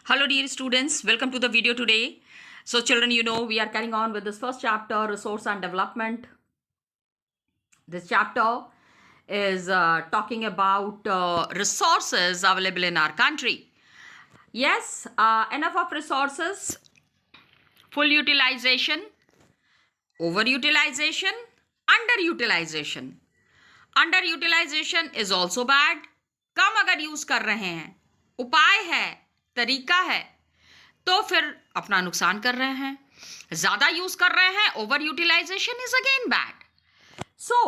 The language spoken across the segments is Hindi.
Hello dear students, welcome to the video today. So children, we are carrying on with this first chapter, resource and development. This chapter is talking about resources available in our country. Yes, enough of resources, full utilization, overutilization, underutilization. Underutilization is also bad. कम अगर यूज कर रहे हैं, उपाय है, तरीका है, तो फिर अपना नुकसान कर रहे हैं. ज्यादा यूज कर रहे हैं, over utilization is again bad. So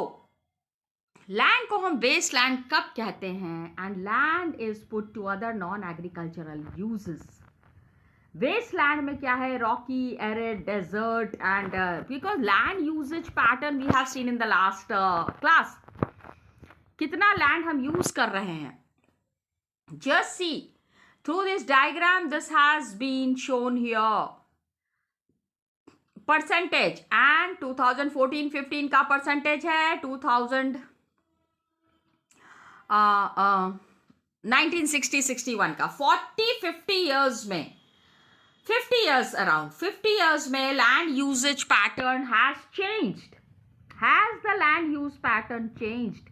land को हम वेस्ट लैंड कब कहते हैं? And land is put to other non agricultural uses. Waste land में क्या है? Rocky, arid, desert and because land usage pattern we have seen in the last class. कितना लैंड हम यूज कर रहे हैं? Just see through this diagram, this has been shown here percentage, and 2014-15 का percentage है 1960-61 का. 40-50 years में, 50 years around 50 years में land usage pattern has changed. Has the land use pattern changed?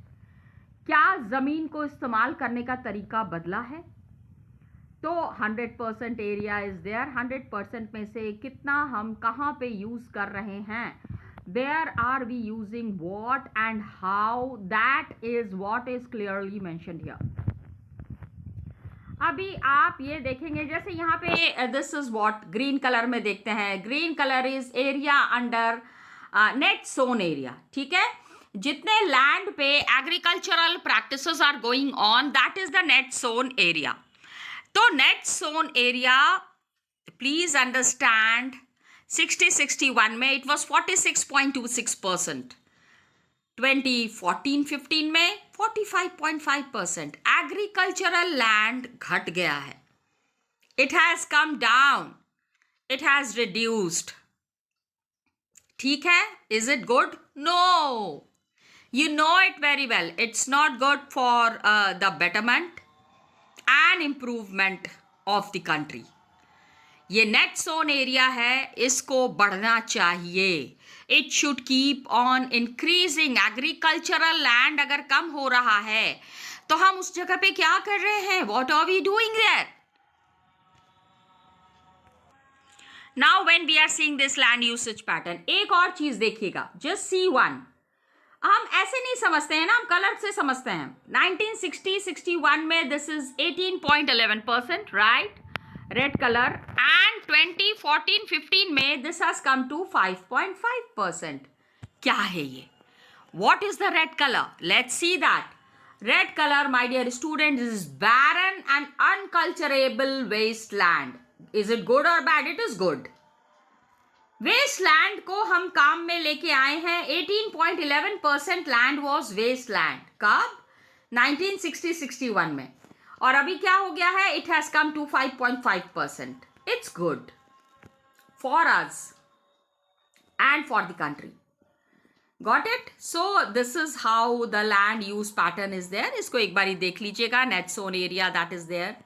क्या जमीन को इस्तेमाल करने का तरीका बदला है? तो 100% एरिया इज देयर. 100% में से कितना हम कहाँ पे यूज कर रहे हैं? Where are we using what and how? That is what is clearly mentioned here. अभी आप ये देखेंगे, जैसे यहाँ पे this is what green colour में देखते हैं. Green colour is area under net sown area. ठीक है, जितने लैंड पे agricultural practices are going on, that is the net sown area. तो net sown area, please understand, 60-61 में इट वॉज 46.26%, 2014-15 में 45.5%. एग्रीकल्चरल लैंड घट गया है. It has come down, it has reduced. ठीक है, is it good? No, you know it very well. It's not good for the betterment and improvement of the country. ये नेट सोन एरिया है, इसको बढ़ना चाहिए. It should keep on increasing. Agricultural land अगर कम हो रहा है तो हम उस जगह पे क्या कर रहे हैं? What are we doing there? Now when we are seeing this land usage pattern, एक और चीज देखिएगा. Just see one. हम ऐसे नहीं समझते हैं ना, हम कलर से समझते हैं. 1960-61 में this is 18.11%, right, red colour. And 2014-15 में दिस हैज कम टू 5.5%. क्या है ये? What is the red colour? Let's see that. Red colour, my dear student, इज barren and unculturable wasteland. Is it good और bad? It is good. Waste land को हम काम में लेके आए हैं. 18.11% लैंड वॉज वेस्ट लैंड. कब? 1960-61 में. और अभी क्या हो गया है? It has come to 5.5%. It's good for us and for the country. Got it? So this is how the land use pattern is there. इसको एक बार देख लीजिएगा. Net sown area that is there.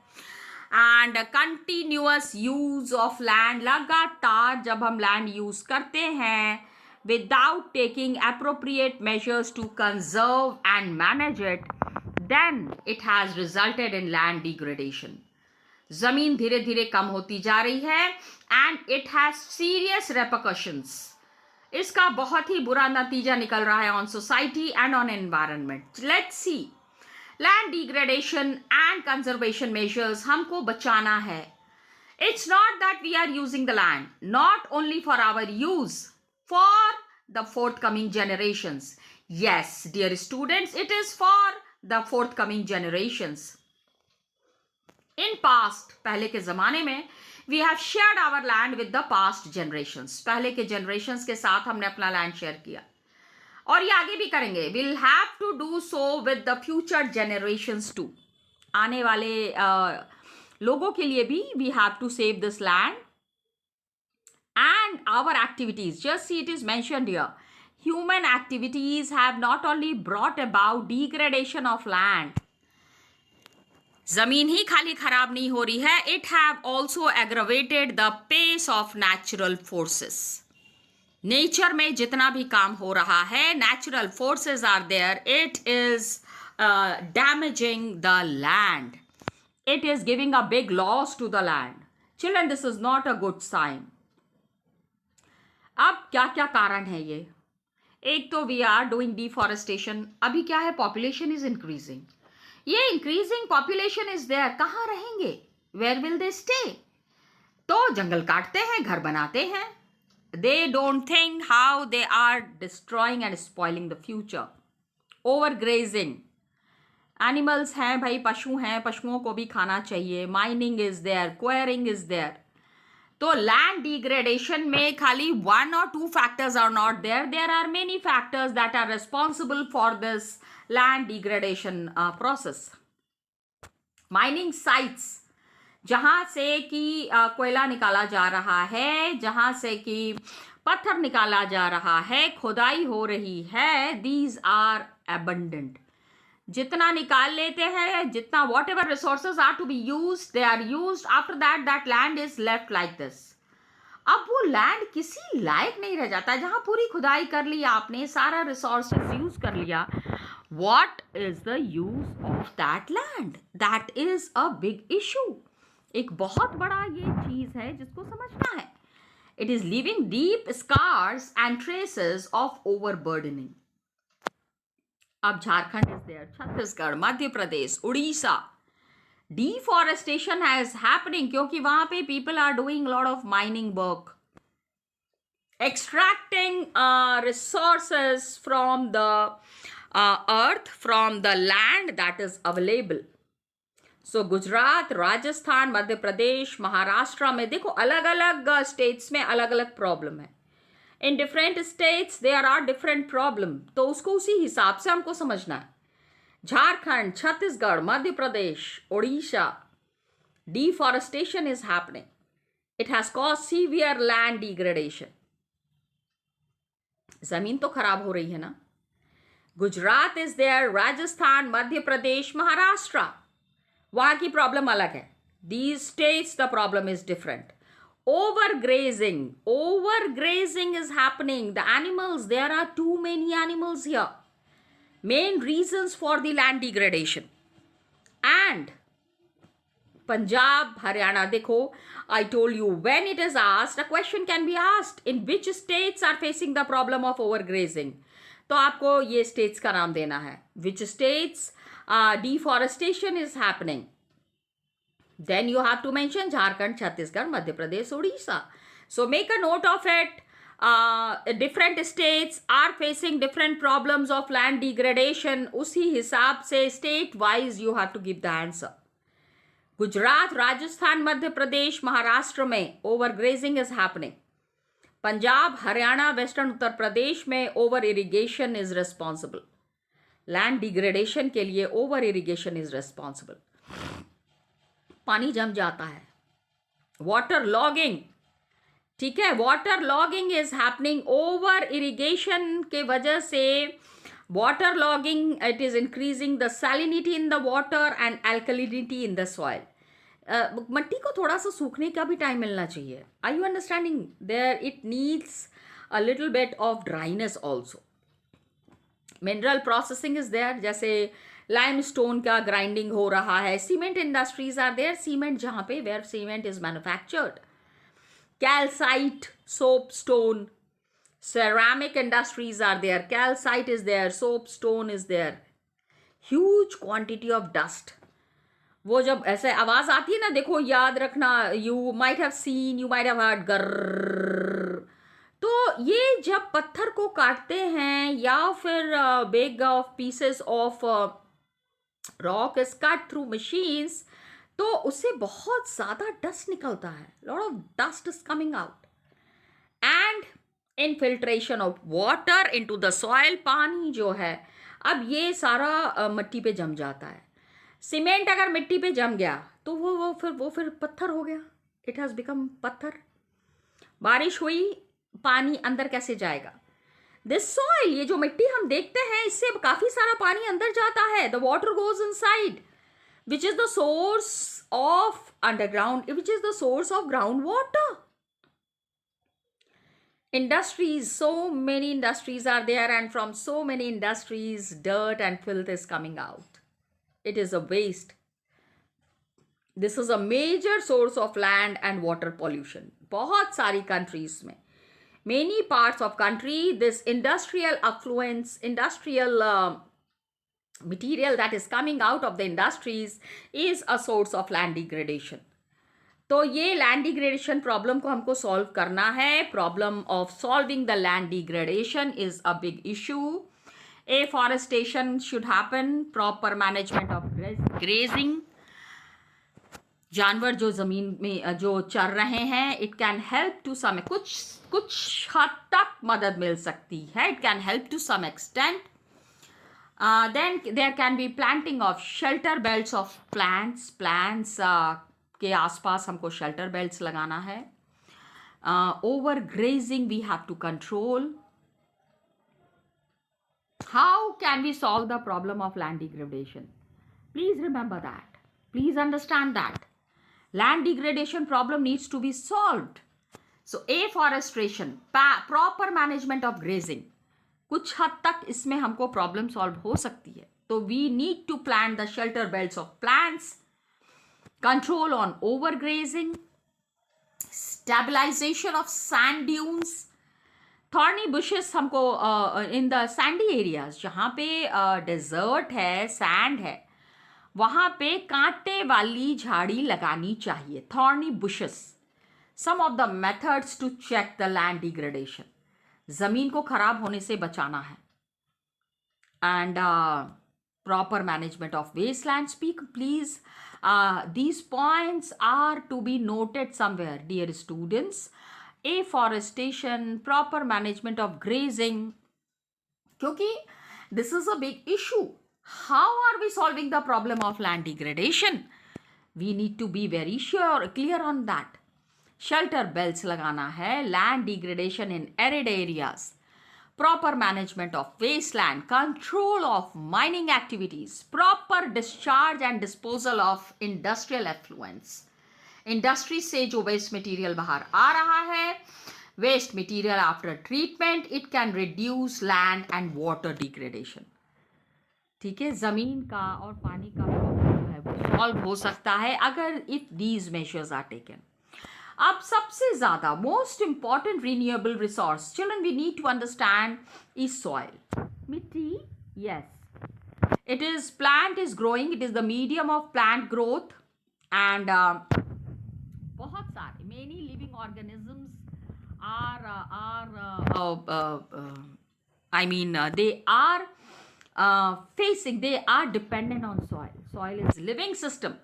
And continuous use of land. लगातार जब हम लैंड यूज करते हैं without taking appropriate measures to conserve and manage it, then it has resulted in land degradation. जमीन धीरे धीरे कम होती जा रही है and it has serious repercussions. इसका बहुत ही बुरा नतीजा निकल रहा है on society and on environment. Let's see. Land degradation and conservation measures हमको बचाना है. It's not that we are using the land not only for our use, for the forthcoming generations. Yes, dear students, it is for the forthcoming generations. In past, पहले के जमाने में we have shared our land with the past generations. पहले के generations के साथ हमने अपना लैंड शेयर किया और ये आगे भी करेंगे. Will have to do so with the future generations too. आने वाले लोगों के लिए भी we have to save this land and our activities. Just see, it is mentioned here. Human activities have not only brought about degradation of land. जमीन ही खाली खराब नहीं हो रही है, it have also aggravated the pace of natural forces. Nature में जितना भी काम हो रहा है, natural forces are there, it is damaging the land, it is giving a big loss to the land. Children, this is not a good sign. अब क्या क्या कारण है ये? एक तो वी आर डूइंग डिफॉरेस्टेशन। अभी क्या है, पॉपुलेशन इज इंक्रीजिंग। ये इंक्रीजिंग पॉपुलेशन इज देयर, कहाँ रहेंगे? Where will they stay? तो जंगल काटते हैं, घर बनाते हैं। They don't think how they are destroying and spoiling the future. Over grazing, animals हैं भाई, पशु हैं, पशुओं को भी खाना चाहिए। Mining is there, quarrying is there. तो लैंड डिग्रेडेशन में खाली 1 or 2 factors are not there. There are many factors that are responsible for this land degradation process. Mining sites, जहां से कि कोयला निकाला जा रहा है, जहां से कि पत्थर निकाला जा रहा है, खुदाई हो रही है, these are abundant. जितना निकाल लेते हैं, जितना whatever resources are to be used, they are used. After that, that land is left like this. अब वो लैंड किसी लायक नहीं रह जाता। जहां पूरी खुदाई कर ली आपने, सारा रिसोर्सेज यूज कर लिया, what is the use of that land? That is a big issue. एक बहुत बड़ा ये चीज है जिसको समझना है। It is leaving deep scars and traces of overburdening. अब Jharkhand is there, Chhattisgarh, Madhya Pradesh, Orissa, deforestation has happening क्योंकि वहां पे people are doing lot of mining work, extracting resources from the earth, from the land that is available. So Gujarat, Rajasthan, Madhya Pradesh, Maharashtra में देखो अलग अलग स्टेट्स में अलग अलग प्रॉब्लम है। In different states there are different problem, तो उसको उसी हिसाब से हमको समझना है। Jharkhand, Chhattisgarh, Madhya Pradesh, Orissa, deforestation is happening, it has cause severe land degradation. जमीन तो खराब हो रही है ना। गुजरात इज देयर, राजस्थान, मध्य प्रदेश, महाराष्ट्र, वहां की प्रॉब्लम अलग है। These states the problem is different. Overgrazing is happening. The animals, there are too many animals here. Main reasons for the land degradation. And Punjab, Haryana, देखो, I told you when it is asked, a question can be asked, in which states are facing the problem of overgrazing? तो आपको ये states का नाम देना है. Which states deforestation is happening? Then you have to mention Jharkhand, Chhattisgarh, Madhya Pradesh, Odisha. So make a note of it. Different states are facing different problems of land degradation. उसी हिसाब से state wise you have to give the answer. Gujarat, Rajasthan, Madhya Pradesh, Maharashtra में overgrazing is happening. Punjab, Haryana, western Uttar Pradesh में over irrigation is responsible. Land degradation के लिए over irrigation is responsible. पानी जम जाता है, वाटर लॉगिंग, ठीक है, water logging is happening. Over irrigation के वजह से water logging, it is increasing the salinity in the water and alkalinity in the soil. मिट्टी को थोड़ा सा सूखने का भी टाइम मिलना चाहिए। Are you understanding? There it needs a little bit of dryness also. Mineral processing is there, जैसे लाइमस्टोन का ग्राइंडिंग हो रहा है। Cement industries are there, cement जहां पे where cement is manufactured. Calcite, soapstone, ceramic industries are there, calcite is there, soapstone is there, huge quantity of dust. वो जब ऐसे आवाज आती है ना, देखो याद रखना, you might have seen, you might have heard गर्र। तो ये जब पत्थर को काटते हैं या फिर big of pieces of rock is cut through machines, तो उससे बहुत ज्यादा डस्ट निकलता है, lot of dust is coming out and infiltration of water into the soil, पानी जो है अब ये सारा मिट्टी पे जम जाता है। सीमेंट अगर मिट्टी पे जम गया तो वो फिर पत्थर हो गया, इट हैज बिकम पत्थर। बारिश हुई, पानी अंदर कैसे जाएगा? दिस सॉइल, ये जो मिट्टी हम देखते हैं, इससे काफी सारा पानी अंदर जाता है, the water goes inside. which is the source of underground, which is the source of groundwater. Industries, so many industries are there, and from so many industries, dirt and filth is coming out. It is a waste. This is a major source of land and water pollution. बहुत सारी countries में, many parts of country, this industrial affluence, industrial material that is coming out of the industries is a source of land degradation. तो ये लैंड डिग्रेडेशन प्रॉब्लम को हमको सॉल्व करना है. Problem of solving the land degradation is a big issue. Afforestation should happen. Proper management of grazing. जानवर जो जमीन में जो चर रहे हैं, it can help to some, कुछ हद तक मदद मिल सकती है. It can help to some extent. Then there can be planting of shelter belts of plants के आसपास हमको शेल्टर बेल्ट्स लगाना है. Over grazing we have to control. How can we solve the problem of land degradation? Please remember that. Please understand that. Land degradation problem needs to be solved. So afforestation, proper management of grazing, कुछ हद तक इसमें हमको प्रॉब्लम सॉल्व हो सकती है. तो we need to plant the shelter belts of plants, control on overgrazing, stabilization of sand dunes. Thorny bushes हमको इन द सैंडी एरियाज, जहाँ पे डेजर्ट है, सैंड है, वहां पे कांटे वाली झाड़ी लगानी चाहिए. Thorny bushes. Some of the methods to check the land degradation. जमीन को खराब होने से बचाना है. And proper management of wasteland. Speak please. These points are to be noted somewhere, dear students. Afforestation, proper management of grazing, क्योंकि this is a big issue. How are we solving the problem of land degradation? We need to be very clear on that. Shelter belts लगाना है. Land degradation in arid areas. Proper management of wasteland. Control of mining activities. Proper discharge and disposal of industrial effluents. Industry से जो waste material बाहर आ रहा है, waste material after treatment, it can reduce land and water degradation. ठीक है. जमीन का और पानी का प्रॉब्लम जो है वो सॉल्व हो सकता है अगर if these measures are taken. अब सबसे ज्यादा most important renewable resource, children, we need to understand, is soil. मिट्टी. Yes, it is plant is growing, it is the medium of plant growth. And बहुत सारे many living organisms they are they are dependent on soil. Soil is living system.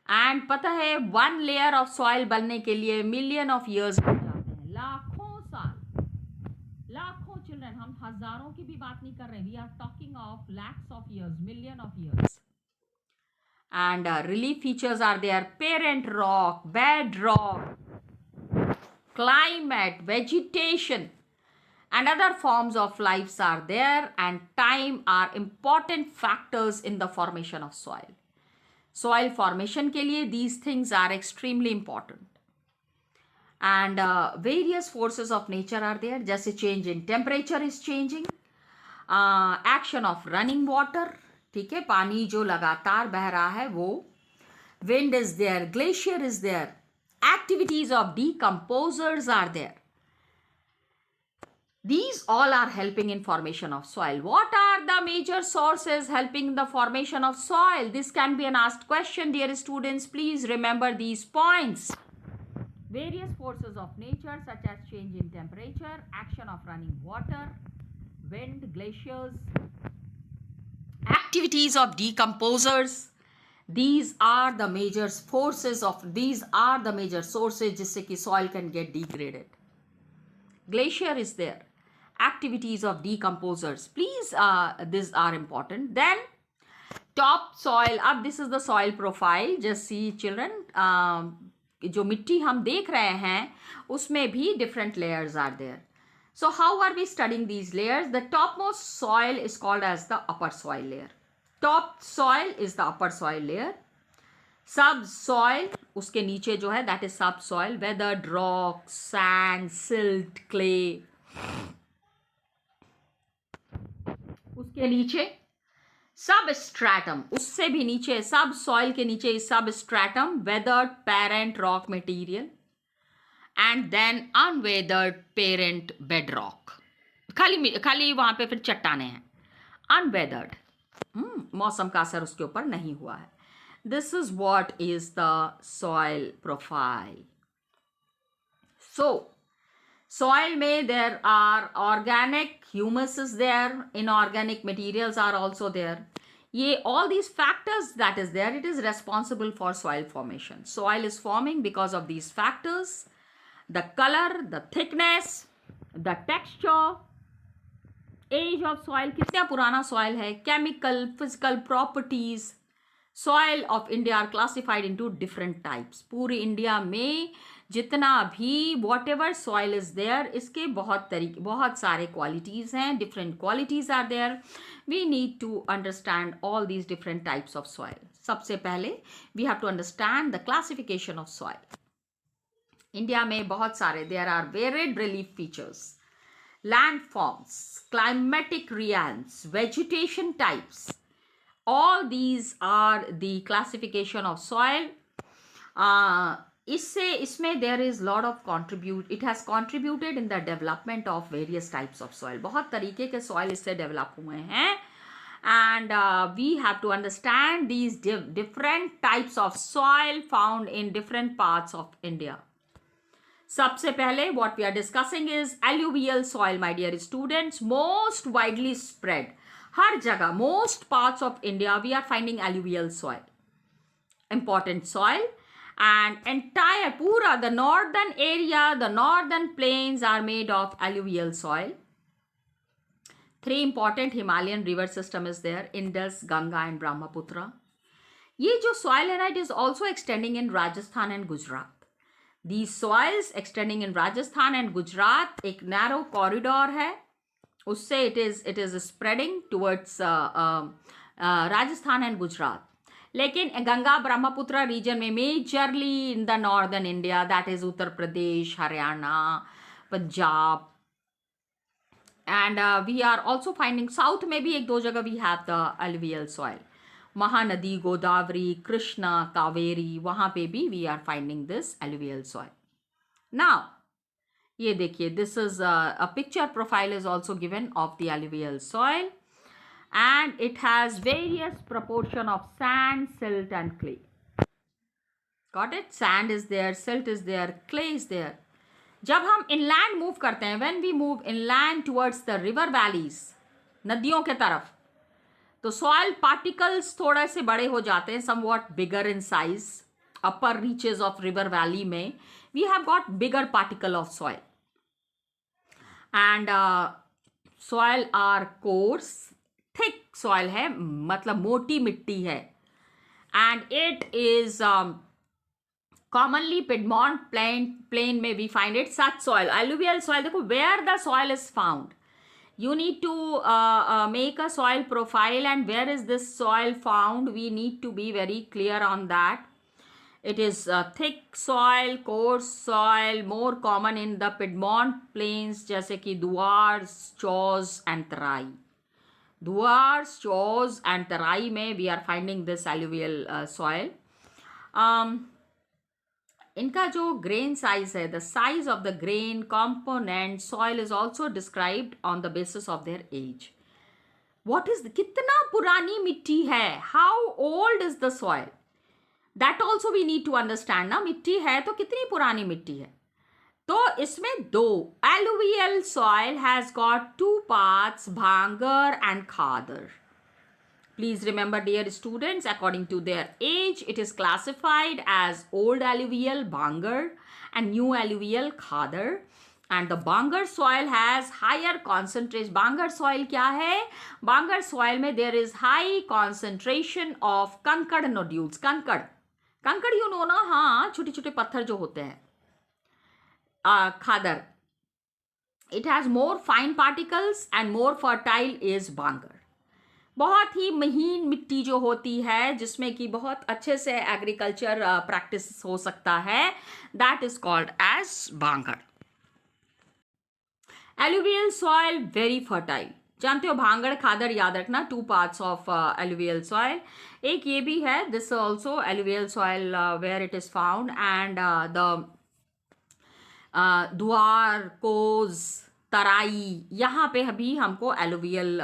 And पता है, one layer of soil बनने के लिए million of years लग जाते हैं. लाखों साल. लाखों चिल्ड्रन, हम हजारों की भी बात नहीं कर रहे. We are talking of lakhs of years, million of years. And relief features are there: parent rock, bedrock, climate, vegetation, and other forms of lives are there, and time are important factors in the formation of soil. Soil formation के लिए these things are extremely important. And various forces of nature are there. जैसे change in temperature is changing, action of running water, ठीक है, पानी जो लगातार बह रहा है वो, wind is there, glacier is there, activities of decomposers are there. These all are helping in formation of soil. What are the major sources helping the formation of soil? This can be an asked question, dear students. Please remember these points. Various forces of nature such as change in temperature, action of running water, wind, glaciers, activities of decomposers. These are the major forces of, these are the major sources जिससे कि soil can get degraded. Glacier is there. Activities of decomposers. Please, these are important. Then top soil. अब this is the soil profile. Just see children. जो मिट्टी हम देख रहे हैं उसमें भी different layers are there. So how are we studying these layers? The topmost soil is called as the upper soil layer. Top soil is the upper soil layer, सब सॉइल उसके नीचे जो है दैट इज सब soil, weathered rock, sand, silt, clay, उसके नीचे सब स्ट्रैटम, उससे भी नीचे सब सॉइल के नीचे substratum, weathered parent rock material and then unweathered parent bedrock, खाली वहां पे फिर चट्टाने हैं, अनवेदर्ड, मौसम का असर उसके ऊपर नहीं हुआ है. This is what is the soil profile. So soil में there are organic, humus is there, inorganic materials are also there. ये all these factors that is there, it is responsible for soil formation. Soil is forming because of these factors, the color, the thickness, the texture, age of soil, कितना पुराना soil है, chemical, physical properties. Soil of India are classified into different types. पूरी इंडिया में जितना भी whatever soil is there, इसके बहुत सारे qualities हैं, different qualities are there. We need to understand all these different types of soil. सबसे पहले we have to understand the classification of soil. India में बहुत सारे, there are varied relief features, landforms, climatic realms, vegetation types. All these are the classification of soil. इसमें there is lot of it has contributed in the development of various types of soil. बहुत तरीके के soil इससे develop हुए हैं, and we have to understand these different types of soil found in different parts of India. सबसे पहले what we are discussing is alluvial soil, my dear students, most widely spread. हर जगह, most parts of India we are finding alluvial soil, important soil. And entire pura the northern area, the northern plains are made of alluvial soil. 3 important Himalayan river system is there, Indus, Ganga and Brahmaputra. ये जो soil है ना, it is also extending in Rajasthan and Gujarat. These soils extending in Rajasthan and Gujarat, एक narrow corridor है, उससे it is spreading towards Rajasthan and Gujarat. लेकिन गंगा ब्रह्मपुत्र रीजन में majorly in the northern India, that is Uttar Pradesh, Haryana, Punjab, and we are also finding south में भी 1-2 जगह we have the alluvial soil. Mahanadi, Godavari, Krishna, Kaveri, वहां पे भी we are finding this alluvial soil. Now ये देखिए, this is a picture profile is also given of the alluvial soil. And it has various proportion of sand, silt and clay. Got it? Sand is there, silt is there, clay is there. जब हम inland move करते हैं, when we move inland towards the river valleys, नदियों के तरफ, तो soil particles थोड़े से बड़े हो जाते हैं, somewhat bigger in size. Upper reaches of river valley में we have got bigger particle of soil. And soil are coarse, thick soil है, मतलब मोटी मिट्टी है, and it is commonly piedmont plain में we find it such soil. Alluvial soil, देखो where the soil is found, you need to make a soil profile, and where is this soil found, we need to be very clear on that. It is thick soil, coarse soil, more common in the Piedmont plains जैसे कि दुआर, चौज and तराई. दुआर, चौज and तराई में we are finding this alluvial soil. इनका जो grain size है, the size of the grain component soil is also described on the basis of their age. What is कितना पुरानी मिट्टी है, how old is the soil, that also we need to understand ना. मिट्टी है तो कितनी पुरानी मिट्टी है, तो इसमें 2, alluvial soil has got 2 parts, bhangar and khadar. Please remember, dear students, according to their age, it is classified as old alluvial bhangar and new alluvial khadar. And the bhangar soil has higher concentration. bhangar soil क्या है? bhangar soil में there is high concentration of kankad nodules. kankad you know ना, हाँ, छोटे छोटे पत्थर जो होते हैं. Khadar, it has more fine particles and more fertile is bhangar. बहुत ही महीन मिट्टी जो होती है जिसमें कि बहुत अच्छे से एग्रीकल्चर प्रैक्टिस हो सकता है, that is called as bhangar. Alluvial soil very fertile. जानते हो भांगड़ खादर याद रखना, 2 पार्ट्स ऑफ एलुवियल सॉइल। एक ये भी है, this also alluvial soil where it is found, and the Duar, कोज, तराई, यहाँ पे अभी हमको alluvial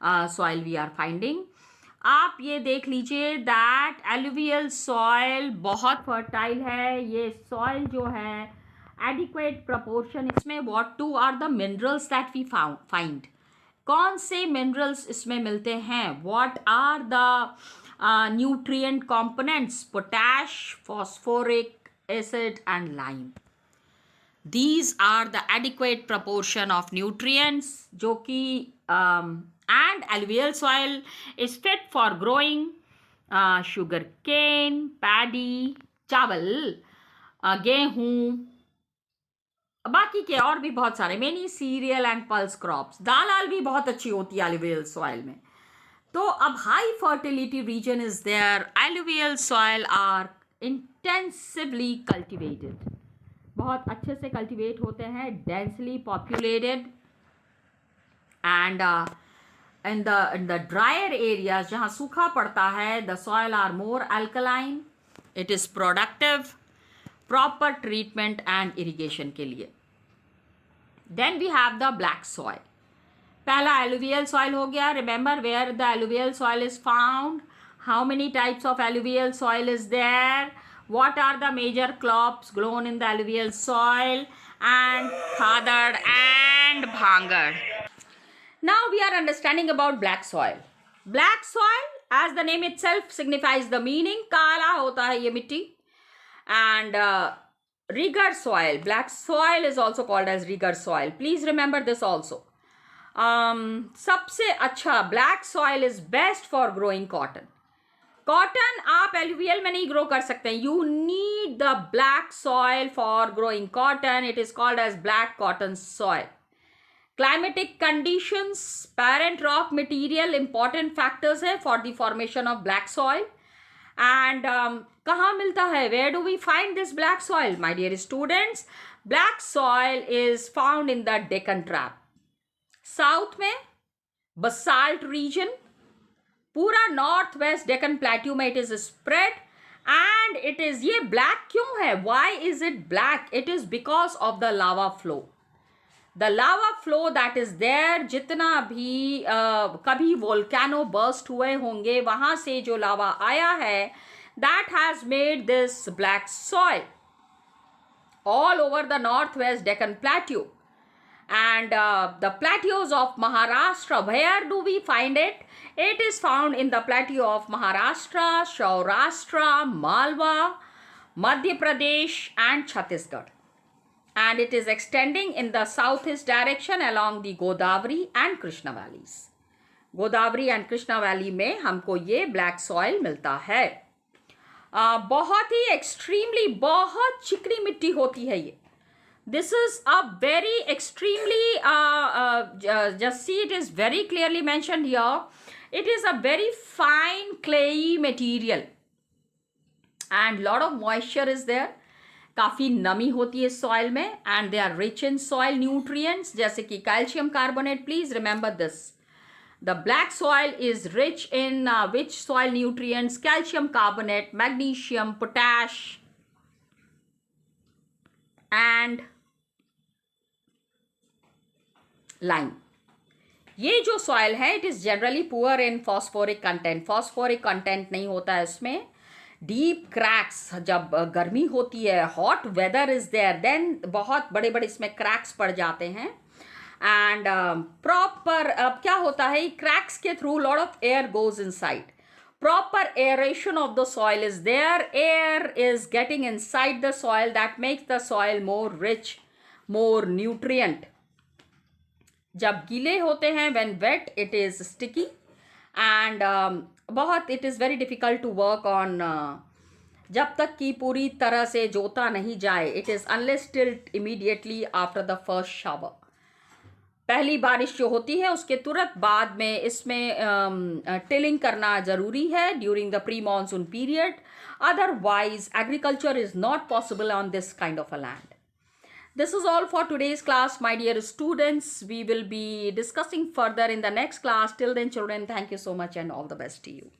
soil we are finding. आप ये देख लीजिए दैट एलुवियल सॉइल बहुत फर्टाइल है। ये सॉइल जो है एडिक्वेट प्रपोर्शन, इसमें what two are the minerals that we find, कौन से मिनरल्स इसमें मिलते हैं, what are the nutrient components, potash, phosphoric acid and lime. These are the adequate proportion of nutrients जो कि and alluvial soil is fit for growing sugar cane, paddy, चावल, गेहूं, बाकी के और भी बहुत सारे many cereal and pulse crops। दाल भी बहुत अच्छी होती है alluvial soil में। तो अब high fertility region is there, alluvial soil are intensively cultivated, बहुत अच्छे से कल्टिवेट होते हैं, densely populated, and in the dryer areas जहाँ सूखा पड़ता है, the soil are more alkaline, it is productive, proper treatment and irrigation के लिए। Then we have the black soil. पहला एलुवियल सॉइल हो गया। Remember where the alluvial soil is found, how many types of alluvial soil is there, what are the major crops grown in the alluvial soil, and khadad and bhangad. Now we are understanding about black soil. Black soil, as the name itself signifies the meaning, काला होता है ये मिट्टी, and rigor soil, black soil is also called as rigor soil. Please remember this also. सबसे अच्छा black soil is best for growing cotton. Cotton आप एलुवियल में नहीं ग्रो कर सकते हैं, you need the black soil for growing cotton, it is called as black cotton soil. Climatic conditions, parent rock material important factors है for the formation of black soil. And कहाँ मिलता है, where do we find this black soil my dear students? Black soil is found in the Deccan trap, south में बसाल्ट रीजन, पूरा नॉर्थ वेस्ट डेक्कन प्लेट्यू में it is spread, and it is, ये ब्लैक क्यों है, why is it black? It is because of the lava flow, the lava flow that is there. जितना भी कभी वोल्केनो बर्स्ट हुए होंगे, वहां से जो लावा आया है, that has made this black soil all over the north west Deccan plateau. And the plateaus of Maharashtra, where do we find it? It is found in the plateau of Maharashtra, Saurashtra, Malwa, Madhya Pradesh and Chhattisgarh. And it is extending in the southeast direction along the Godavari and Krishna valleys. Godavari and Krishna valley में हमको ये black soil मिलता है। बहुत ही extremely, बहुत चिकनी मिट्टी होती है ये। This is a very extremely, just see it is very clearly mentioned here. It is a very fine clayey material and lot of moisture is there. काफ़ी नमी होती है सॉइल में, and they are rich in soil nutrients जैसे कि calcium carbonate. Please remember this. The black soil is rich in which soil nutrients? Calcium carbonate, magnesium, potash, and lime. ये जो सॉइल है it is generally poor in phosphoric content, phosphoric content नहीं होता है इसमें। डीप क्रैक्स, जब गर्मी होती है, hot weather is there, then बहुत बड़े बड़े इसमें क्रैक्स पड़ जाते हैं। एंड प्रॉपर अब क्या होता है, क्रैक्स के through lot of air goes inside, proper aeration of the soil is there, air is getting inside the soil, that makes the soil more rich, more nutrient. जब गीले होते हैं, when wet it is sticky and बहुत it is very difficult to work on, जब तक कि पूरी तरह से जोता नहीं जाए, it is unless tilled immediately after the first shower. पहली बारिश जो होती है उसके तुरंत बाद में इसमें टिलिंग करना ज़रूरी है during the pre monsoon period. Otherwise, agriculture is not possible on this kind of a land. This is all for today's class, my dear students. We will be discussing further in the next class. Till then, children, thank you so much and all the best to you.